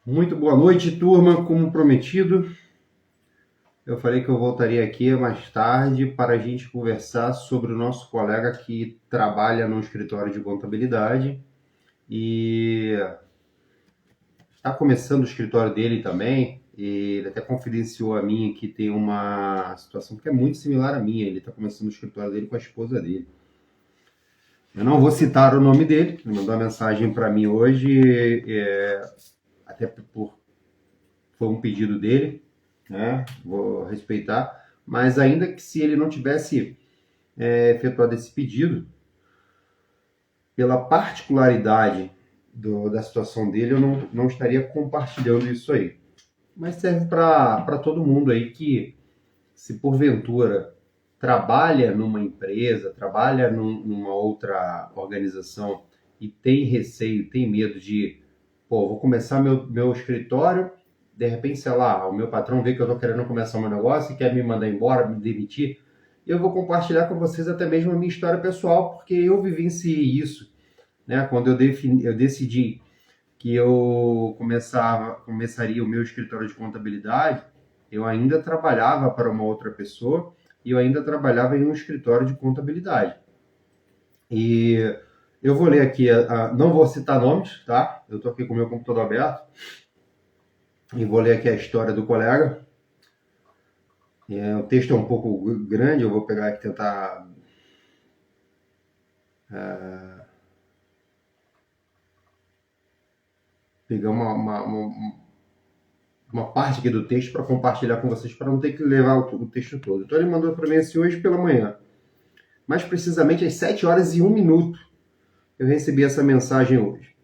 Muito boa noite, turma. Como prometido, eu falei que eu voltaria aqui mais tarde para a gente conversar sobre o nosso colega que trabalha no escritório de contabilidade e está começando o escritório dele também. E ele até confidenciou a mim que tem uma situação que é muito similar à minha. Ele está começando o escritório dele com a esposa dele. Eu não vou citar o nome dele, ele mandou uma mensagem para mim hoje, até por foi um pedido dele, né? Vou respeitar, mas ainda que se ele não tivesse efetuado esse pedido, pela particularidade da situação dele, eu não estaria compartilhando isso aí. Mas serve para todo mundo aí que, se porventura trabalha numa empresa, trabalha numa outra organização e tem receio, tem medo de, pô, vou começar meu escritório, de repente, sei lá, o meu patrão vê que eu estou querendo começar um negócio e quer me mandar embora, me demitir, eu vou compartilhar com vocês até mesmo a minha história pessoal, porque eu vivenciei isso, né? Quando eu decidi que eu começaria o meu escritório de contabilidade, eu ainda trabalhava para uma outra pessoa e eu ainda trabalhava em um escritório de contabilidade. E eu vou ler aqui, não vou citar nomes, tá? Eu estou aqui com o meu computador aberto e vou ler aqui a história do colega. O texto é um pouco grande, eu vou pegar aqui e tentar pegar uma parte aqui do texto para compartilhar com vocês, para não ter que levar o texto todo. Então ele mandou para mim assim hoje pela manhã. Mais precisamente às 7 horas e 1 minuto, eu recebi essa mensagem hoje.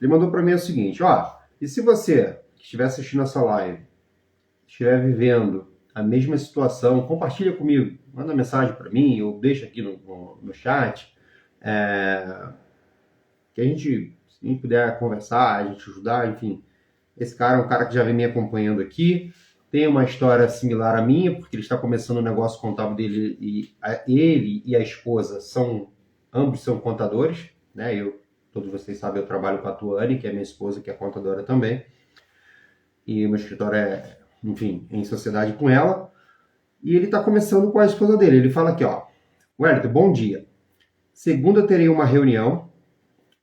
Ele mandou para mim o seguinte, e se você que estiver assistindo essa live, estiver vivendo a mesma situação, compartilha comigo, manda mensagem para mim, ou deixa aqui no chat, que a gente, se a gente puder conversar, a gente ajudar, enfim. Esse cara é um cara que já vem me acompanhando aqui, tem uma história similar à minha, porque ele está começando o negócio contábil dele, e ele e a esposa ambos são contadores, né? Todos vocês sabem, eu trabalho com a Tuane, que é minha esposa, que é contadora também, e o meu escritório é, enfim, em sociedade com ela, e ele está começando com a esposa dele. Ele fala aqui, Wellington, bom dia. Segunda eu terei uma reunião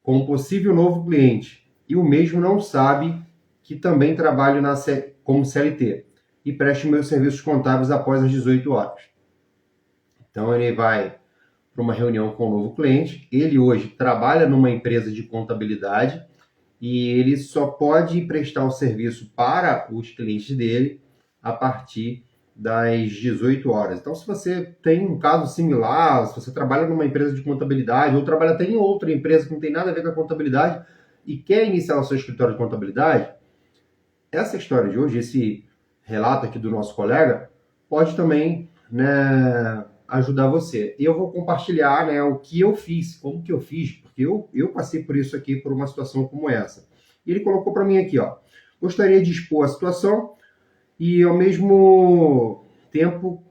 com um possível novo cliente, e o mesmo não sabe que também trabalho como CLT e presto meus serviços contábeis após as 18 horas. Então ele vai para uma reunião com um novo cliente. Ele hoje trabalha numa empresa de contabilidade e ele só pode prestar o serviço para os clientes dele a partir das 18 horas. Então, se você tem um caso similar, se você trabalha numa empresa de contabilidade ou trabalha até em outra empresa que não tem nada a ver com a contabilidade e quer iniciar o seu escritório de contabilidade, essa história de hoje, esse relato aqui do nosso colega, pode também, né, ajudar você. E eu vou compartilhar, né, o que eu fiz, como que eu fiz, porque eu passei por isso aqui, por uma situação como essa. E ele colocou para mim aqui, gostaria de expor a situação e, ao mesmo tempo,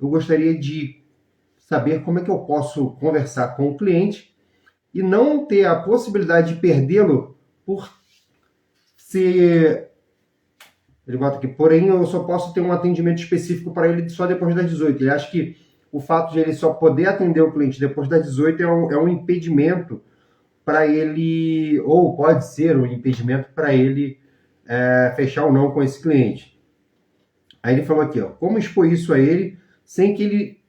eu gostaria de saber como é que eu posso conversar com o cliente e não ter a possibilidade de perdê-lo por ser... Ele bota aqui, porém eu só posso ter um atendimento específico para ele só depois das 18. Ele acha que o fato de ele só poder atender o cliente depois das 18 é um impedimento para ele, ou pode ser um impedimento para ele fechar ou não com esse cliente. Aí ele falou aqui, como expor isso a ele sem que ele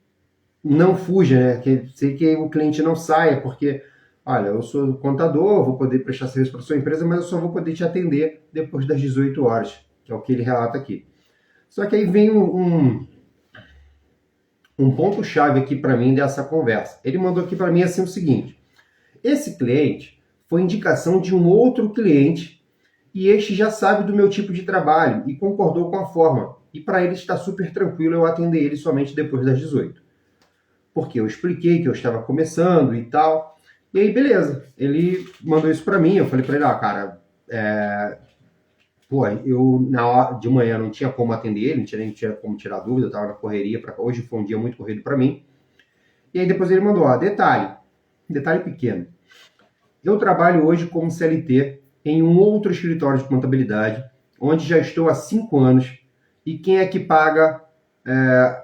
não fuja, né? Sem que o cliente não saia, porque, olha, eu sou contador, vou poder prestar serviço para sua empresa, mas eu só vou poder te atender depois das 18 horas, que é o que ele relata aqui. Só que aí vem um ponto-chave aqui para mim dessa conversa. Ele mandou aqui para mim assim o seguinte: esse cliente foi indicação de um outro cliente e este já sabe do meu tipo de trabalho e concordou com a forma. E para ele está super tranquilo eu atender ele somente depois das 18. Porque eu expliquei que eu estava começando e tal. E aí, beleza. Ele mandou isso para mim. Eu falei para ele, cara, eu na hora de manhã não tinha como atender ele, nem tinha como tirar dúvida, eu estava na correria. Hoje foi um dia muito corrido para mim. E aí depois ele mandou, detalhe pequeno. Eu trabalho hoje como CLT em um outro escritório de contabilidade, onde já estou há 5 anos, e quem é que paga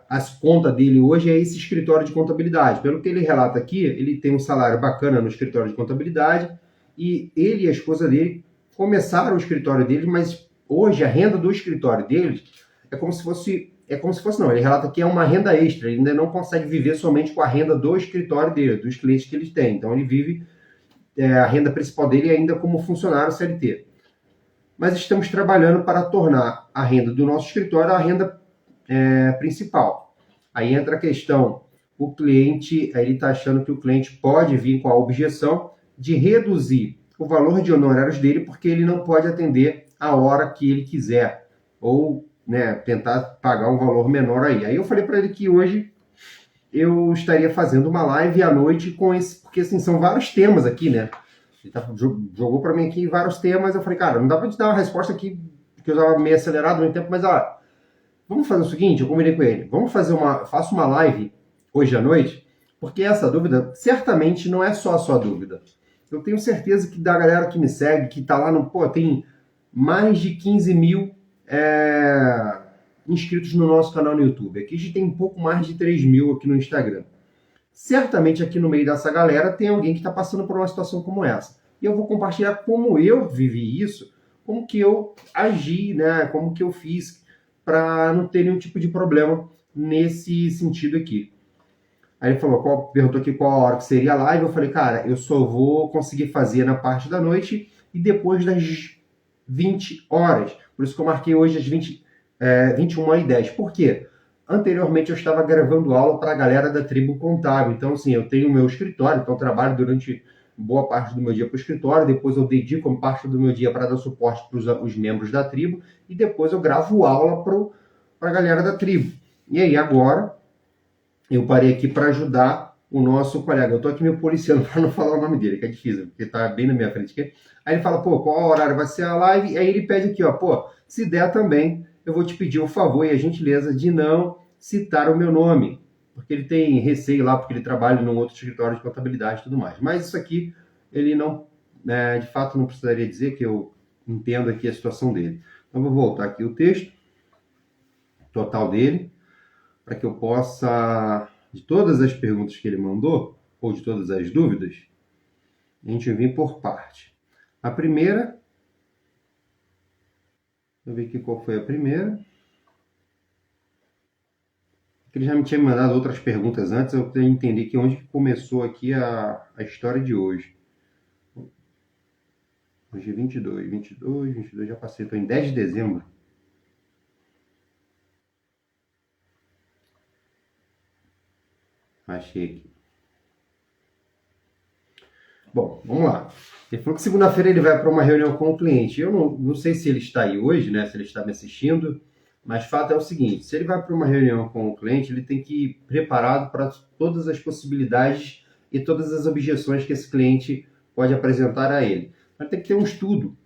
as contas dele hoje é esse escritório de contabilidade. Pelo que ele relata aqui, ele tem um salário bacana no escritório de contabilidade, e ele e a esposa dele começaram o escritório dele, mas hoje a renda do escritório dele não, ele relata que é uma renda extra, ele ainda não consegue viver somente com a renda do escritório dele, dos clientes que ele tem. Então ele vive, a renda principal dele ainda como funcionário CLT. Mas estamos trabalhando para tornar a renda do nosso escritório a renda principal. Aí entra a questão, o cliente, ele está achando que o cliente pode vir com a objeção de reduzir o valor de honorários dele porque ele não pode atender a hora que ele quiser, ou tentar pagar um valor menor aí. Aí eu falei para ele que hoje eu estaria fazendo uma live à noite com esse, porque assim, são vários temas aqui, né? Ele jogou para mim aqui vários temas, eu falei, cara, não dá para te dar uma resposta aqui, porque eu estava meio acelerado no tempo, mas vamos fazer o seguinte, eu combinei com ele, faço uma live hoje à noite, porque essa dúvida certamente não é só a sua dúvida. Eu tenho certeza que da galera que me segue, que tá lá tem mais de 15 mil inscritos no nosso canal no YouTube. Aqui a gente tem um pouco mais de 3 mil aqui no Instagram. Certamente aqui no meio dessa galera tem alguém que está passando por uma situação como essa. E eu vou compartilhar como eu vivi isso, como que eu agi, né? Como que eu fiz para não ter nenhum tipo de problema nesse sentido aqui. Aí ele perguntou aqui qual a hora que seria a live. Eu falei, cara, eu só vou conseguir fazer na parte da noite e depois das 20 horas. Por isso que eu marquei hoje às 21h10. Por quê? Anteriormente eu estava gravando aula para a galera da tribo contábil. Então, assim, eu tenho o meu escritório, então eu trabalho durante boa parte do meu dia para o escritório, depois eu dedico parte do meu dia para dar suporte para os membros da tribo, e depois eu gravo aula para a galera da tribo. E aí, agora, eu parei aqui para ajudar o nosso colega. Eu estou aqui me policiando para não falar o nome dele, que é difícil, porque está bem na minha frente aqui. Aí ele fala, qual horário vai ser a live? E aí ele pede aqui, se der também, eu vou te pedir o favor e a gentileza de não citar o meu nome, porque ele tem receio lá, porque ele trabalha num outro escritório de contabilidade e tudo mais. Mas isso aqui, ele não, de fato, não precisaria dizer, que eu entendo aqui a situação dele. Então, vou voltar aqui o texto total dele, para que eu possa, de todas as perguntas que ele mandou, ou de todas as dúvidas, a gente vir por parte. A primeira, deixa eu ver aqui qual foi a primeira. Ele já me tinha mandado outras perguntas antes, eu tenho que entender que onde começou aqui a história de hoje. Hoje é 22 já passei, estou em 10 de dezembro. Achei aqui. Bom, vamos lá. Ele falou que segunda-feira ele vai para uma reunião com o cliente. Eu não sei se ele está aí hoje, né? Se ele está me assistindo, mas fato é o seguinte: se ele vai para uma reunião com o cliente, ele tem que ir preparado para todas as possibilidades e todas as objeções que esse cliente pode apresentar a ele. Ele tem que ter um estudo.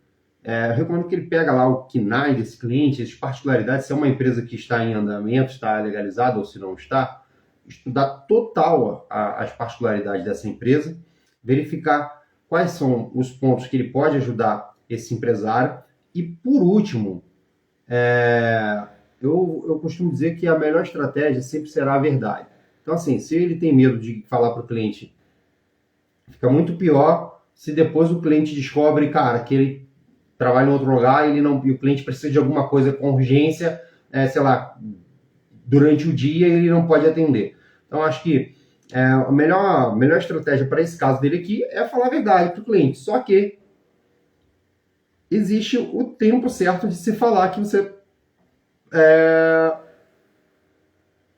Eu recomendo que ele pega lá o KNAI desse cliente, as particularidades, se é uma empresa que está em andamento, está legalizada ou se não está, estudar total as particularidades dessa empresa, verificar quais são os pontos que ele pode ajudar esse empresário. E, por último, eu costumo dizer que a melhor estratégia sempre será a verdade. Então, assim, se ele tem medo de falar para o cliente, fica muito pior se depois o cliente descobre, cara, que ele trabalha em outro lugar e o cliente precisa de alguma coisa com urgência, sei lá, durante o dia, e ele não pode atender. Então, acho que a melhor estratégia para esse caso dele aqui é falar a verdade para o cliente. Só que existe o tempo certo de se falar que você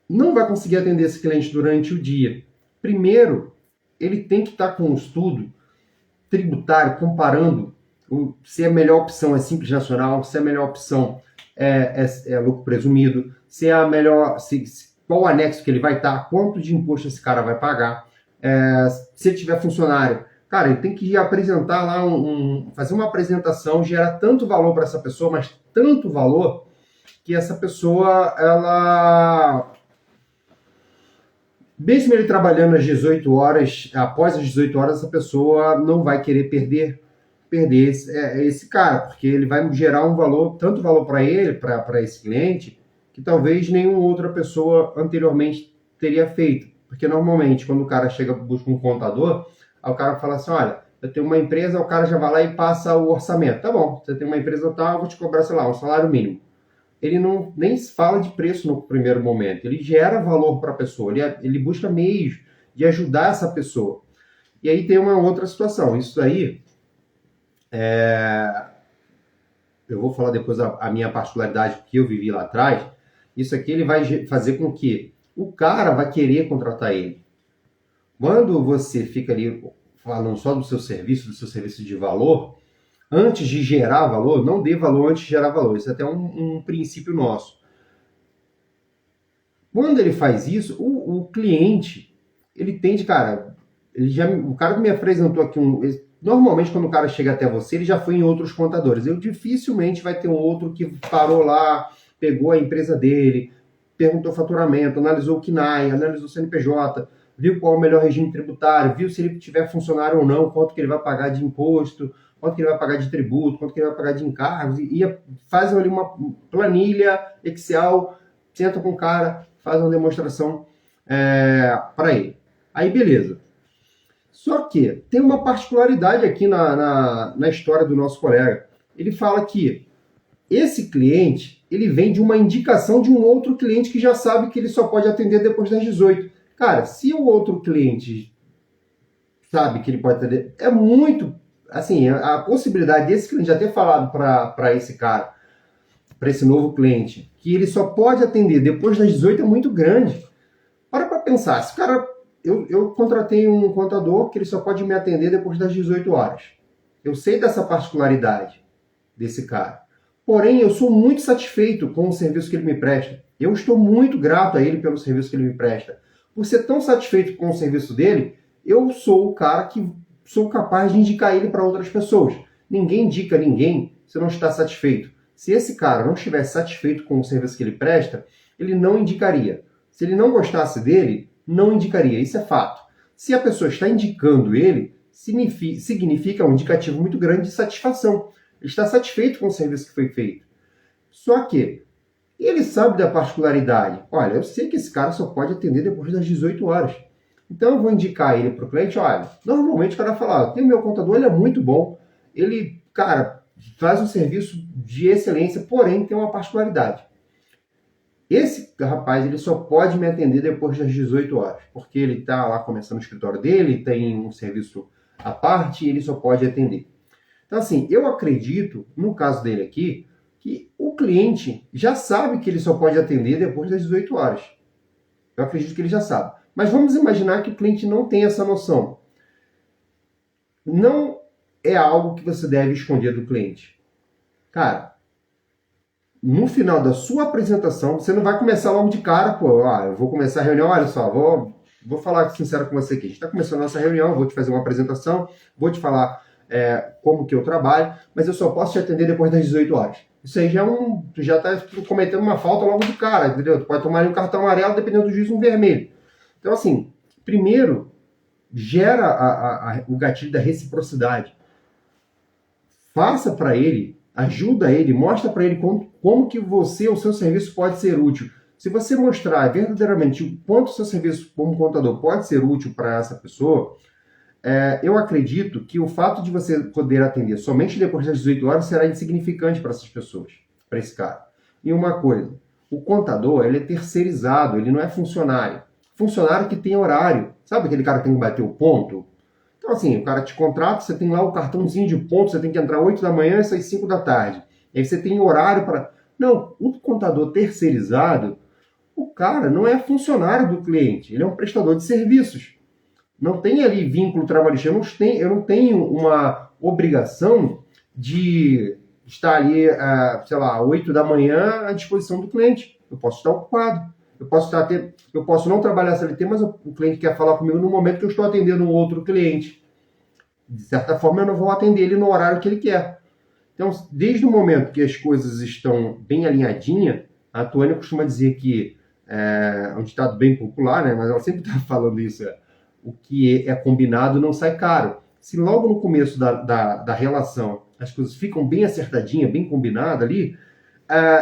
não vai conseguir atender esse cliente durante o dia. Primeiro, ele tem que estar com um estudo tributário comparando se a melhor opção é Simples Nacional, se a melhor opção é lucro presumido, se é a melhor, qual anexo que ele vai estar, quanto de imposto esse cara vai pagar, se ele tiver funcionário. Cara, ele tem que apresentar lá, fazer uma apresentação, gerar tanto valor para essa pessoa, mas tanto valor, que essa pessoa, ela, mesmo ele trabalhando às 18 horas, após as 18 horas, essa pessoa não vai querer perder perder esse cara, porque ele vai gerar um valor, tanto valor para ele, para esse cliente, que talvez nenhuma outra pessoa anteriormente teria feito. Porque normalmente, quando o cara chega busca um contador, aí o cara fala assim, olha, eu tenho uma empresa, o cara já vai lá e passa o orçamento. Tá bom, você tem uma empresa tal, eu vou te cobrar, sei lá, um salário mínimo. Ele não nem fala de preço no primeiro momento, ele gera valor para a pessoa, ele busca meios de ajudar essa pessoa. E aí tem uma outra situação, isso aí, eu vou falar depois a minha particularidade que eu vivi lá atrás, isso aqui ele vai fazer com que o cara vai querer contratar ele. Quando você fica ali falando só do seu serviço de valor, antes de gerar valor, não dê valor antes de gerar valor. Isso é até um princípio nosso. Quando ele faz isso, o cliente, ele tende, cara, o cara que me apresentou aqui, normalmente quando o cara chega até você, ele já foi em outros contadores. Eu dificilmente vai ter um outro que parou lá, pegou a empresa dele, perguntou faturamento, analisou o KNAI, analisou o CNPJ, viu qual é o melhor regime tributário, viu se ele tiver funcionário ou não, quanto que ele vai pagar de imposto, quanto que ele vai pagar de tributo, quanto que ele vai pagar de encargos, e faz ali uma planilha Excel, senta com o cara, faz uma demonstração para ele. Aí beleza. Só que tem uma particularidade aqui na história do nosso colega. Ele fala que esse cliente, ele vem de uma indicação de um outro cliente que já sabe que ele só pode atender depois das 18. Cara, se o outro cliente sabe que ele pode atender, é muito, assim, a possibilidade desse cliente já ter falado para esse cara, para esse novo cliente, que ele só pode atender depois das 18 é muito grande. Para pensar, se o cara, eu contratei um contador que ele só pode me atender depois das 18 horas. Eu sei dessa particularidade desse cara. Porém, eu sou muito satisfeito com o serviço que ele me presta. Eu estou muito grato a ele pelo serviço que ele me presta. Por ser tão satisfeito com o serviço dele, eu sou o cara que sou capaz de indicar ele para outras pessoas. Ninguém indica ninguém se não está satisfeito. Se esse cara não estivesse satisfeito com o serviço que ele presta, ele não indicaria. Se ele não gostasse dele, não indicaria. Isso é fato. Se a pessoa está indicando ele, significa um indicativo muito grande de satisfação. Ele está satisfeito com o serviço que foi feito. Só que ele sabe da particularidade. Olha, eu sei que esse cara só pode atender depois das 18 horas. Então eu vou indicar ele para o cliente. Olha, normalmente o cara fala, tem o meu contador, ele é muito bom. Ele, cara, faz um serviço de excelência, porém tem uma particularidade. Esse rapaz, ele só pode me atender depois das 18 horas, porque ele está lá começando o escritório dele, tem um serviço à parte e ele só pode atender. Então, assim, eu acredito, no caso dele aqui, que o cliente já sabe que ele só pode atender depois das 18 horas. Eu acredito que ele já sabe. Mas vamos imaginar que o cliente não tem essa noção. Não é algo que você deve esconder do cliente. Cara, no final da sua apresentação, você não vai começar logo de cara, pô, eu vou começar a reunião, olha só, vou falar sincero com você aqui. A gente está começando a nossa reunião, vou te fazer uma apresentação, vou te falar como que eu trabalho, mas eu só posso te atender depois das 18 horas. Isso aí tu já está cometendo uma falta logo de cara, entendeu? Tu pode tomar um cartão amarelo, dependendo do juiz, um vermelho. Então, assim, primeiro, gera o gatilho da reciprocidade. Faça para ele, ajuda ele, mostra para ele como que o seu serviço pode ser útil. Se você mostrar verdadeiramente o quanto o seu serviço como contador pode ser útil para essa pessoa, eu acredito que o fato de você poder atender somente depois das 18 horas será insignificante para essas pessoas, para esse cara. E uma coisa, o contador, ele é terceirizado, ele não é funcionário. Funcionário que tem horário. Sabe aquele cara que tem que bater o ponto? Então, assim, o cara te contrata, você tem lá o cartãozinho de ponto, você tem que entrar 8 da manhã e sair 5 da tarde. E aí você tem horário para... Não, o contador terceirizado, o cara não é funcionário do cliente, ele é um prestador de serviços. Não tem ali vínculo trabalhista, eu não tenho uma obrigação de estar ali, sei lá, 8 da manhã à disposição do cliente. Eu posso estar ocupado. Eu posso não trabalhar CLT, mas o cliente quer falar comigo no momento que eu estou atendendo um outro cliente. De certa forma, eu não vou atender ele no horário que ele quer. Então, desde o momento que as coisas estão bem alinhadinhas, a Tônia costuma dizer que é um ditado bem popular, né? Mas ela sempre está falando isso, o que é combinado não sai caro. se logo no começo da relação as coisas ficam bem acertadinhas, bem combinadas ali,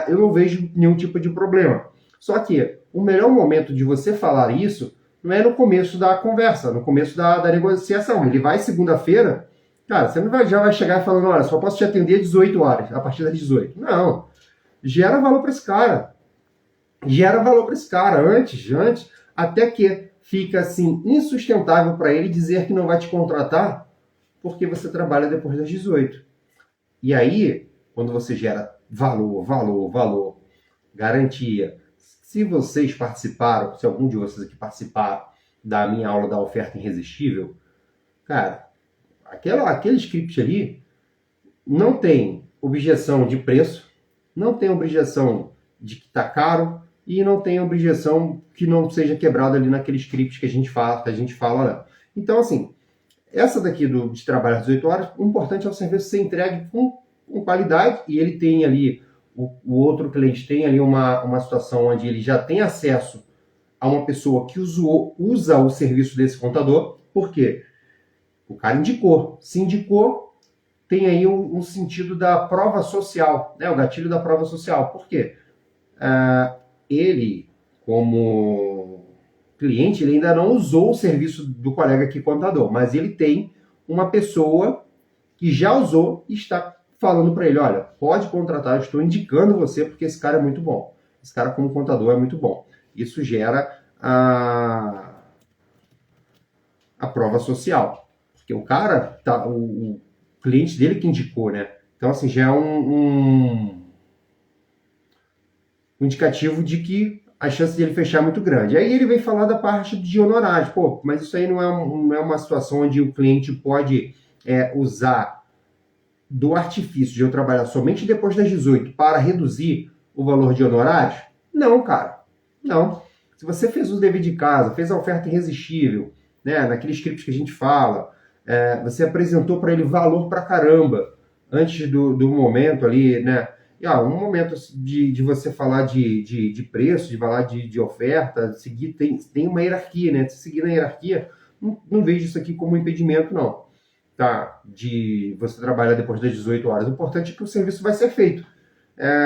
eu não vejo nenhum tipo de problema. Só que o melhor momento de você falar isso não é no começo da conversa, no começo da negociação. Ele vai segunda-feira, cara, você não já vai chegar falando, olha, só posso te atender às 18 horas, a partir das 18. Não. Gera valor para esse cara. Gera valor para esse cara antes, até que fica assim insustentável para ele dizer que não vai te contratar porque você trabalha depois das 18. E aí, quando você gera valor, garantia, se vocês participaram, se algum de vocês aqui participaram da minha aula da oferta irresistível, cara, aquele script ali não tem objeção de preço, não tem objeção de que está caro e não tem objeção que não seja quebrado ali naquele script que a gente fala, né? Então, assim, essa daqui de trabalho às 18 horas, o importante é o serviço ser entregue com qualidade e ele tem ali, o outro cliente tem ali uma situação onde ele já tem acesso a uma pessoa que usa o serviço desse contador. Por quê? O cara indicou. Se indicou, tem aí um sentido da prova social, né? O gatilho da prova social. Por quê? Ele, como cliente, ele ainda não usou o serviço do colega aqui contador, mas ele tem uma pessoa que já usou e está falando para ele, olha, pode contratar, eu estou indicando você porque esse cara é muito bom. Esse cara como contador é muito bom. Isso gera a prova social. Porque o cara, o cliente dele que indicou, né? Então, assim, já é um indicativo de que a chance de ele fechar é muito grande. Aí ele vem falar da parte de honorários. Pô, mas isso aí não é uma situação onde o cliente pode usar do artifício de eu trabalhar somente depois das 18 para reduzir o valor de honorários? Não, cara. Não. Se você fez o dever de casa, fez a oferta irresistível, né, naquele script que a gente fala, você apresentou para ele valor pra caramba antes do momento ali, né? E, um momento de você falar de preço, de falar de oferta, seguir, tem uma hierarquia, né? Se seguir na hierarquia, não vejo isso aqui como impedimento, não. Tá? De você trabalhar depois das 18 horas. O importante é que o serviço vai ser feito.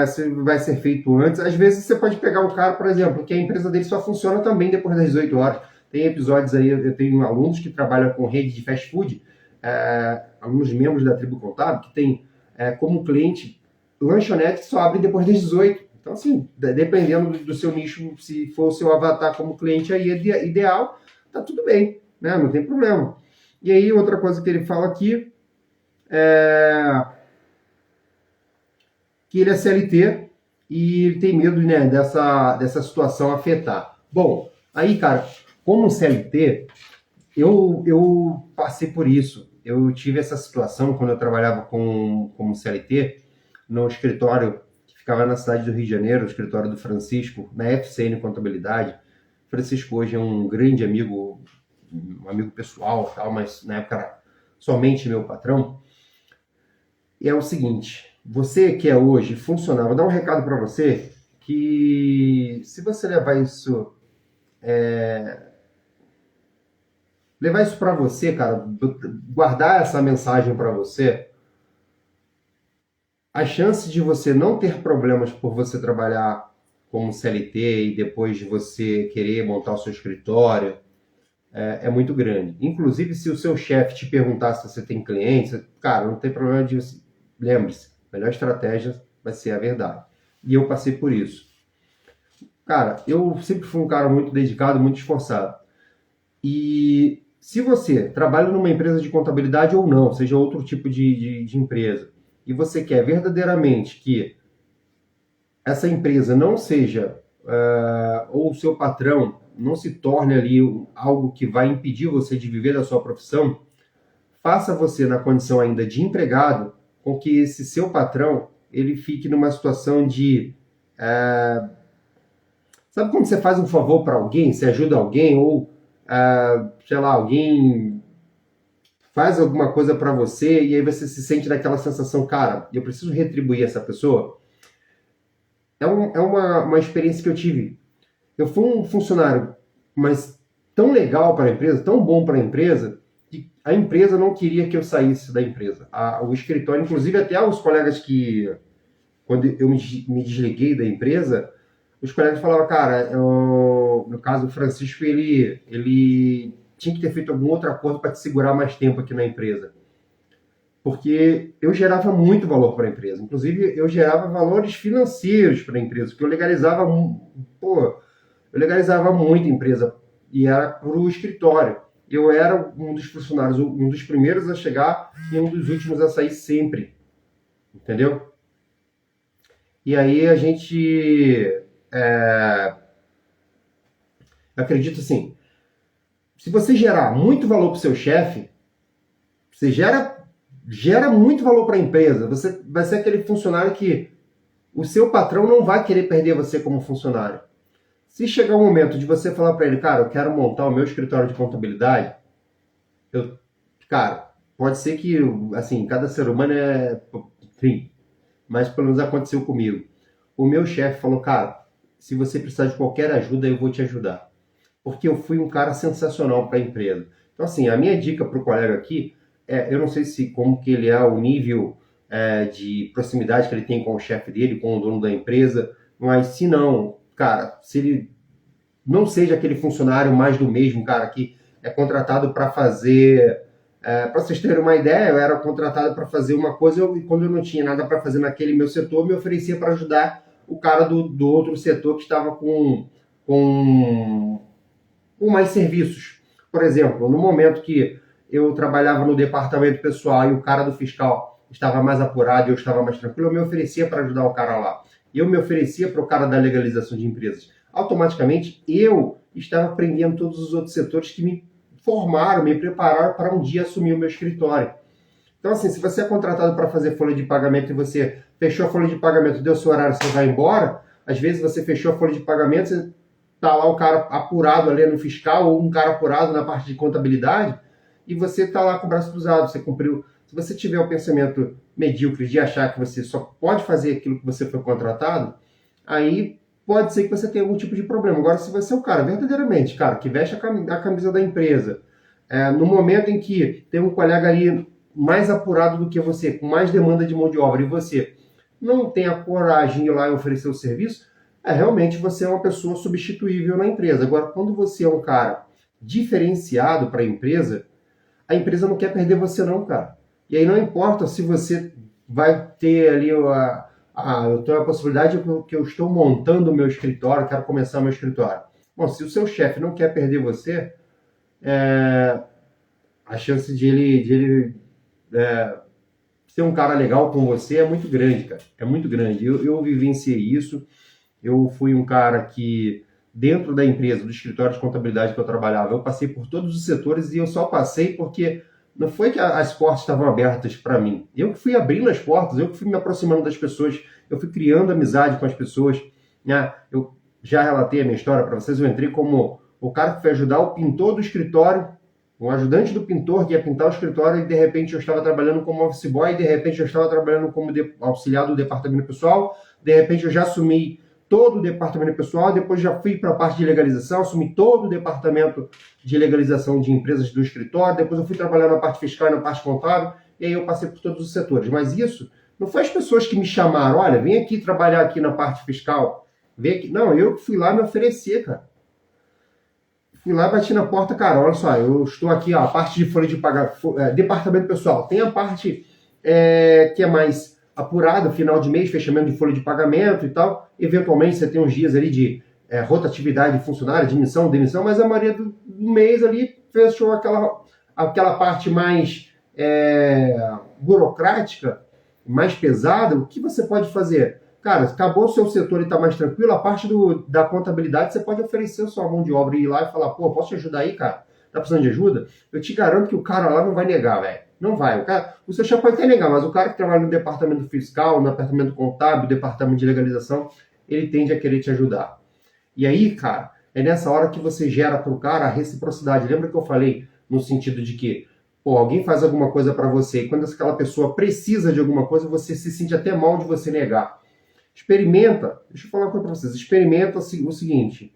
Se vai ser feito antes. Às vezes você pode pegar um cara, por exemplo, que a empresa dele só funciona também depois das 18 horas. Tem episódios aí, eu tenho alunos que trabalham com rede de fast food, alunos membros da Tribo Contábil, que tem como cliente lanchonete que só abre depois das 18. Então, assim, dependendo do seu nicho, se for o seu avatar como cliente aí ideal, tá tudo bem, né? Não tem problema. E aí, outra coisa que ele fala aqui é que ele é CLT e ele tem medo, né, dessa situação afetar. Bom, aí, cara, como CLT, eu passei por isso. Eu tive essa situação quando eu trabalhava como CLT no escritório que ficava na cidade do Rio de Janeiro, o escritório do Francisco, na FCN Contabilidade. Francisco hoje é um grande amigo, um amigo pessoal, tal, mas na época era somente meu patrão. E é o seguinte, você que é hoje funcionário, vou dar um recado para você que se você levar isso para você, cara, guardar essa mensagem para você, a chance de você não ter problemas por você trabalhar como CLT e depois de você querer montar o seu escritório é muito grande. Inclusive, se o seu chefe te perguntar se você tem clientes, cara, não tem problema de você. Lembre-se, a melhor estratégia vai ser a verdade. E eu passei por isso. Cara, eu sempre fui um cara muito dedicado, muito esforçado. E se você trabalha numa empresa de contabilidade ou não, seja outro tipo de empresa, e você quer verdadeiramente que essa empresa não seja, ou o seu patrão não se torne ali algo que vai impedir você de viver da sua profissão, faça você na condição ainda de empregado com que esse seu patrão ele fique numa situação de... sabe quando você faz um favor para alguém, você ajuda alguém, ou, sei lá, alguém faz alguma coisa para você e aí você se sente naquela sensação, cara, eu preciso retribuir essa pessoa? É uma experiência que eu tive. Eu fui um funcionário, mas tão legal para a empresa, tão bom para a empresa, que a empresa não queria que eu saísse da empresa. O escritório, inclusive até os colegas que, quando eu me desliguei da empresa, os colegas falavam, cara, no caso o Francisco, ele tinha que ter feito algum outro acordo para te segurar mais tempo aqui na empresa. Porque eu gerava muito valor para a empresa. Inclusive, eu gerava valores financeiros para a empresa, porque pô, eu legalizava muito a empresa e era para o escritório. Eu era um dos funcionários, um dos primeiros a chegar e um dos últimos a sair sempre, entendeu? E aí a gente acredita assim, se você gerar muito valor para o seu chefe, você gera muito valor para a empresa. Você vai ser aquele funcionário que o seu patrão não vai querer perder você como funcionário. Se chegar o momento de você falar para ele, cara, eu quero montar o meu escritório de contabilidade, cara, pode ser que, assim, cada ser humano enfim, mas pelo menos aconteceu comigo. O meu chefe falou, cara, se você precisar de qualquer ajuda, eu vou te ajudar. Porque eu fui um cara sensacional para a empresa. Então, assim, a minha dica para o colega aqui eu não sei se como que ele é o nível de proximidade que ele tem com o chefe dele, com o dono da empresa, mas se não, cara, se ele não seja aquele funcionário mais do mesmo, cara, que é contratado para fazer. Para vocês terem uma ideia, eu era contratado para fazer uma coisa e quando eu não tinha nada para fazer naquele meu setor, me oferecia para ajudar o cara do outro setor que estava com mais serviços. Por exemplo, no momento que eu trabalhava no departamento pessoal e o cara do fiscal estava mais apurado e eu estava mais tranquilo, eu me oferecia para ajudar o cara lá. E eu me oferecia para o cara da legalização de empresas. Automaticamente, eu estava aprendendo todos os outros setores que me formaram, me prepararam para um dia assumir o meu escritório. Então, assim, se você é contratado para fazer folha de pagamento e você fechou a folha de pagamento, deu seu horário, você vai embora, às vezes você fechou a folha de pagamento, você tá lá o cara apurado ali no fiscal ou um cara apurado na parte de contabilidade e você tá lá com o braço cruzado, você cumpriu. Se você tiver o pensamento medíocre de achar que você só pode fazer aquilo que você foi contratado, aí pode ser que você tenha algum tipo de problema. Agora, se você é o cara verdadeiramente, cara, que veste a camisa da empresa, no momento em que tem um colega ali mais apurado do que você, com mais demanda de mão de obra, e você não tem a coragem de ir lá e oferecer o serviço, realmente você é uma pessoa substituível na empresa. Agora, quando você é um cara diferenciado para a empresa não quer perder você não, cara. E aí não importa se você vai ter ali eu tenho a possibilidade que eu estou montando o meu escritório, quero começar o meu escritório. Bom, se o seu chefe não quer perder você, a chance de ele ser um cara legal com você é muito grande, cara. É muito grande. Eu vivenciei isso. Eu fui um cara que, dentro da empresa, do escritório de contabilidade que eu trabalhava, eu passei por todos os setores e eu só passei porque não foi que as portas estavam abertas para mim. Eu que fui abrindo as portas, eu que fui me aproximando das pessoas, eu fui criando amizade com as pessoas. Né? Eu já relatei a minha história para vocês, eu entrei como o cara que foi ajudar o pintor do escritório, um ajudante do pintor que ia pintar o escritório e de repente eu estava trabalhando como office boy, de repente eu estava trabalhando como auxiliar do departamento pessoal, de repente eu já assumi todo o departamento pessoal, depois já fui para a parte de legalização, assumi todo o departamento de legalização de empresas do escritório, depois eu fui trabalhar na parte fiscal e na parte contábil, e aí eu passei por todos os setores. Mas isso não foi as pessoas que me chamaram, olha, vem aqui trabalhar aqui na parte fiscal, vem aqui. Não, eu que fui lá me oferecer, cara. Fui lá e bati na porta, cara, olha só, eu estou aqui, ó, a parte de folha de pagar, departamento pessoal, tem a parte que é mais apurada, final de mês, fechamento de folha de pagamento e tal, eventualmente você tem uns dias ali de rotatividade de funcionário, admissão, demissão, mas a maioria do mês ali fechou aquela parte mais burocrática, mais pesada. O que você pode fazer? Cara, acabou o seu setor e está mais tranquilo, a parte da contabilidade você pode oferecer a sua mão de obra e ir lá e falar, pô, posso te ajudar aí, cara? Tá precisando de ajuda? Eu te garanto que o cara lá não vai negar, velho. Não vai. O seu chefe pode até negar, mas o cara que trabalha no departamento fiscal, no departamento contábil, no departamento de legalização, ele tende a querer te ajudar. E aí, cara, é nessa hora que você gera pro cara a reciprocidade. Lembra que eu falei no sentido de que, pô, alguém faz alguma coisa para você e quando aquela pessoa precisa de alguma coisa, você se sente até mal de você negar. Experimenta, deixa eu falar uma coisa para vocês, experimenta o seguinte,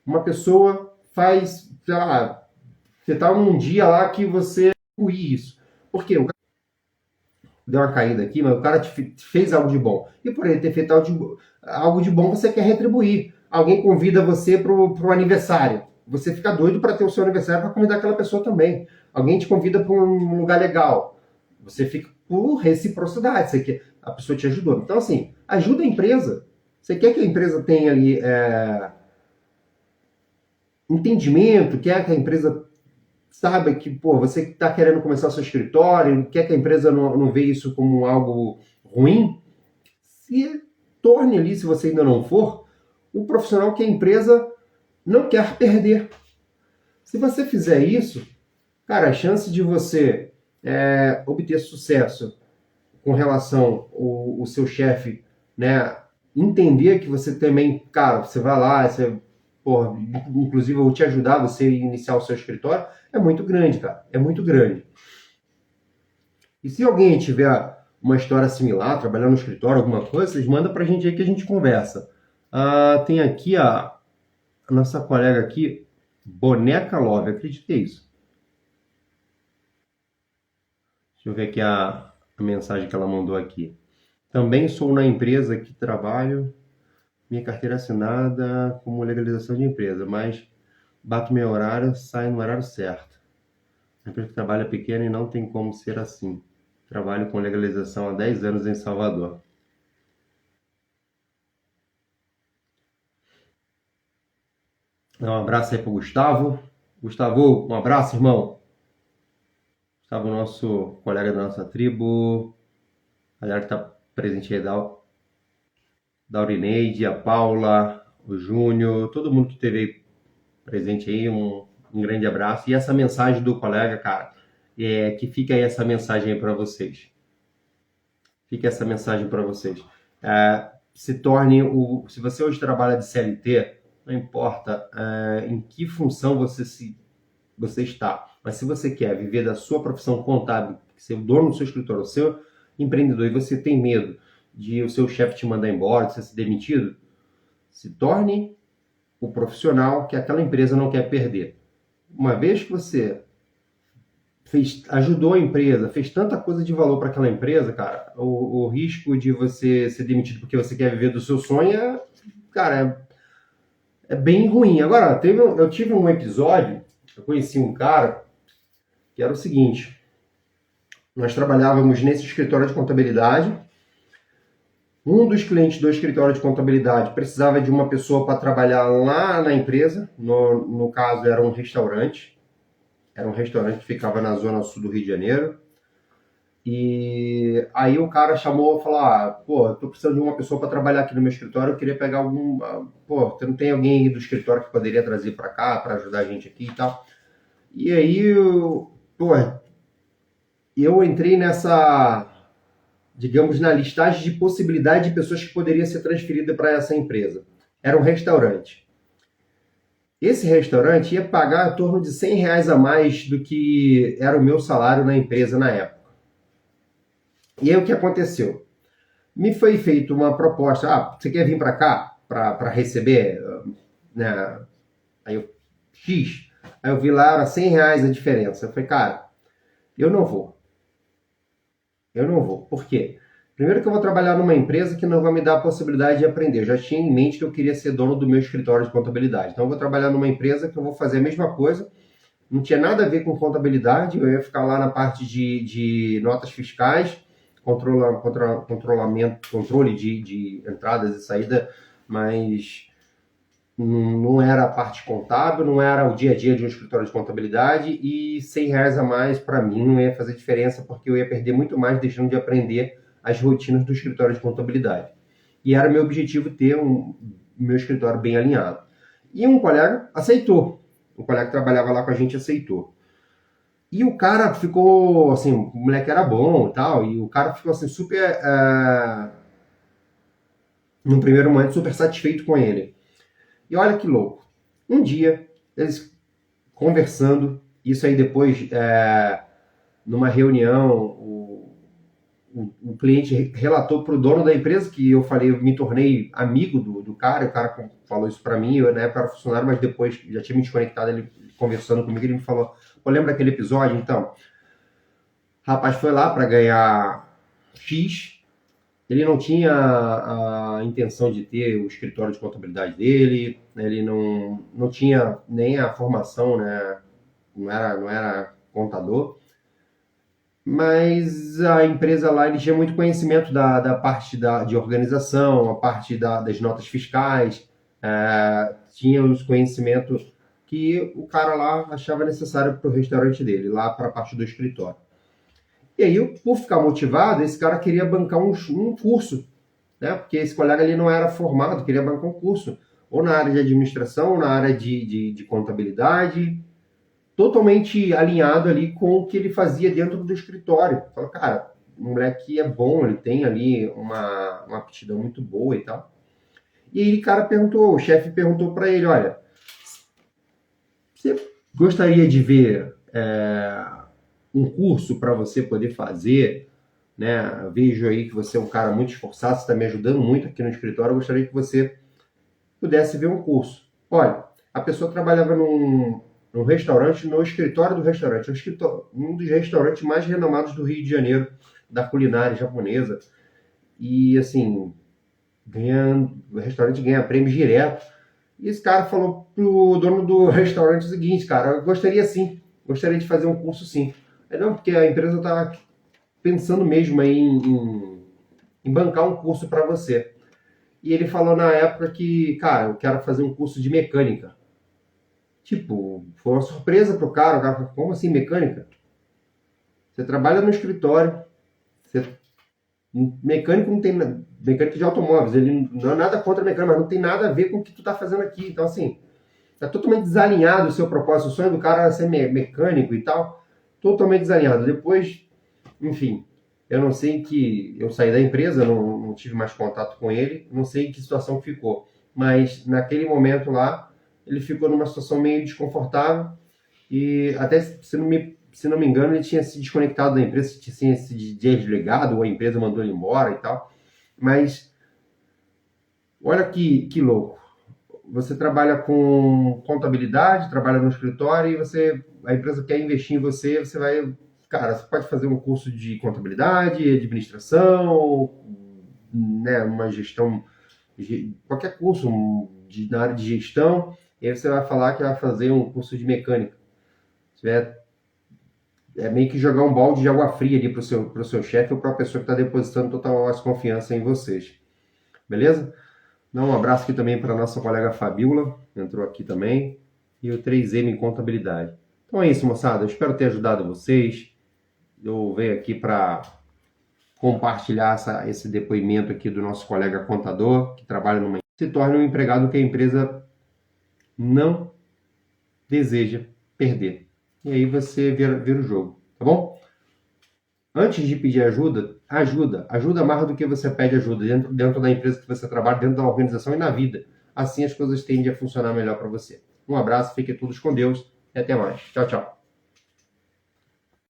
uma pessoa faz, sei lá, você tá num dia lá que você isso. Porque o cara deu uma caída aqui, mas o cara te fez algo de bom. E por ele ter feito algo de bom, você quer retribuir. Alguém convida você para o aniversário. Você fica doido para ter o seu aniversário para convidar aquela pessoa também. Alguém te convida para um lugar legal. Você fica por reciprocidade. Você quer, a pessoa te ajudou. Então, assim, ajuda a empresa. Você quer que a empresa tenha ali entendimento, quer que a empresa saiba que, pô, você está querendo começar o seu escritório, quer que a empresa não vê isso como algo ruim, se torne ali, se você ainda não for, o profissional que a empresa não quer perder. Se você fizer isso, cara, a chance de você obter sucesso com relação ao seu chefe, né, entender que você também, cara, você vai lá, você, porra, inclusive eu vou te ajudar a você iniciar o seu escritório, é muito grande, cara, é muito grande. E se alguém tiver uma história similar, trabalhando no escritório, alguma coisa, vocês mandam pra gente aí que a gente conversa. Tem aqui a nossa colega aqui, Boneca Love, acredito que é isso. Deixa eu ver aqui a mensagem que ela mandou aqui. Também sou na empresa que trabalho, minha carteira assinada como legalização de empresa, mas bato meu horário, saio no horário certo. A empresa que trabalha é pequena e não tem como ser assim. Trabalho com legalização há 10 anos em Salvador. Um abraço aí pro Gustavo. Gustavo, um abraço, irmão. Gustavo, nosso colega da nossa tribo. A galera que tá presente aí da Aurineide, a Paula, o Júnior, todo mundo que esteve presente aí, um grande abraço. E essa mensagem do colega, cara, que fica aí essa mensagem aí para vocês. Fica essa mensagem para vocês. Se torne se você hoje trabalha de CLT, não importa em que função você está, mas se você quer viver da sua profissão contábil, ser o dono do seu escritório, o seu empreendedor, e você tem medo de o seu chefe te mandar embora, de você ser demitido, se torne o profissional que aquela empresa não quer perder. Uma vez que você ajudou a empresa, fez tanta coisa de valor para aquela empresa, cara, o risco de você ser demitido porque você quer viver do seu sonho cara, é bem ruim. Agora, eu tive um episódio, eu conheci um cara que era o seguinte: nós trabalhávamos nesse escritório de contabilidade. Um dos clientes do escritório de contabilidade precisava de uma pessoa para trabalhar lá na empresa. No caso, era um restaurante. Era um restaurante que ficava na zona sul do Rio de Janeiro. E aí o cara chamou e falou: pô, eu tô precisando de uma pessoa para trabalhar aqui no meu escritório. Eu queria pegar algum. Pô, você não tem alguém aí do escritório que poderia trazer para cá, para ajudar a gente aqui e tal? E aí, eu entrei nessa, digamos, na listagem de possibilidade de pessoas que poderiam ser transferidas para essa empresa. Era um restaurante. Esse restaurante ia pagar em torno de R$ 100 a mais do que era o meu salário na empresa na época. E aí o que aconteceu? Me foi feita uma proposta: você quer vir para cá para receber, né? Aí eu, X. Aí eu vi lá, era R$ 100 a diferença. Eu falei, cara, eu não vou. Eu não vou. Por quê? Primeiro que eu vou trabalhar numa empresa que não vai me dar a possibilidade de aprender. Eu já tinha em mente que eu queria ser dono do meu escritório de contabilidade. Então eu vou trabalhar numa empresa que eu vou fazer a mesma coisa. Não tinha nada a ver com contabilidade. Eu ia ficar lá na parte de notas fiscais, controle de entradas e saída, mas não era a parte contábil, não era o dia a dia de um escritório de contabilidade, e R$ 100 a mais para mim não ia fazer diferença, porque eu ia perder muito mais deixando de aprender as rotinas do escritório de contabilidade. E era meu objetivo ter meu escritório bem alinhado. E um colega aceitou. Um colega que trabalhava lá com a gente aceitou. E o cara ficou, assim, o moleque era bom e tal, e o cara ficou, assim, super, num primeiro momento, super satisfeito com ele. E olha que louco. Um dia, eles conversando, isso aí depois, numa reunião, o cliente relatou para o dono da empresa que eu falei, eu me tornei amigo do cara, o cara falou isso para mim, eu na época era funcionário, mas depois já tinha me desconectado, ele conversando comigo, ele me falou, pô, lembra aquele episódio? Então, O rapaz foi lá para ganhar X. Ele não tinha a intenção de ter o escritório de contabilidade dele, ele não tinha nem a formação, né? Não era contador, mas a empresa lá ele tinha muito conhecimento da parte de organização, a parte das notas fiscais, tinha os conhecimentos que o cara lá achava necessário para o restaurante dele, lá para a parte do escritório. E aí, por ficar motivado, esse cara queria bancar um curso, né? Porque esse colega ali não era formado, queria bancar um curso, ou na área de administração, ou na área de contabilidade, totalmente alinhado ali com o que ele fazia dentro do escritório. Falou, cara, o moleque é bom, ele tem ali uma aptidão muito boa e tal. E aí o cara perguntou, o chefe perguntou para ele, olha, você gostaria de ver um curso para você poder fazer, né? Vejo aí que você é um cara muito esforçado, você está me ajudando muito aqui no escritório, eu gostaria que você pudesse ver um curso. Olha, a pessoa trabalhava num restaurante, no escritório do restaurante, um dos restaurantes mais renomados do Rio de Janeiro, da culinária japonesa. E assim, o restaurante ganha prêmios direto. E esse cara falou pro dono do restaurante o seguinte, cara, eu gostaria de fazer um curso sim. Não, porque a empresa está pensando mesmo aí em bancar um curso para você. E ele falou na época que, cara, eu quero fazer um curso de mecânica. Tipo, foi uma surpresa pro cara. O cara falou, como assim mecânica? Você trabalha no escritório, mecânico não tem mecânico de automóveis, ele não é nada contra mecânico, mas não tem nada a ver com o que tu tá fazendo aqui. Então, assim, tá totalmente desalinhado o seu propósito. O sonho do cara era ser mecânico e tal, totalmente desalinhado. Depois, enfim, eu não sei que eu saí da empresa, não tive mais contato com ele, não sei em que situação ficou, mas naquele momento lá ele ficou numa situação meio desconfortável e até se não me engano ele tinha se desconectado da empresa, tinha se desligado ou a empresa mandou ele embora e tal. Mas olha que louco. Você trabalha com contabilidade, trabalha no escritório e a empresa quer investir em você, você vai. Cara, você pode fazer um curso de contabilidade, administração, né, uma gestão, qualquer curso na área de gestão, e aí você vai falar que vai fazer um curso de mecânica. É meio que jogar um balde de água fria ali pro seu chefe ou para a pessoa que está depositando total confiança em vocês. Beleza? Dá um abraço aqui também para a nossa colega Fabiola, entrou aqui também, e o 3M em Contabilidade. Então é isso, moçada. Eu espero ter ajudado vocês. Eu venho aqui para compartilhar esse depoimento aqui do nosso colega contador, que trabalha numa empresa, se torne um empregado que a empresa não deseja perder. E aí você vira o jogo, tá bom? Antes de pedir ajuda mais do que você pede ajuda dentro da empresa que você trabalha, dentro da organização e na vida. Assim as coisas tendem a funcionar melhor para você. Um abraço, fiquem todos com Deus e até mais. Tchau, tchau.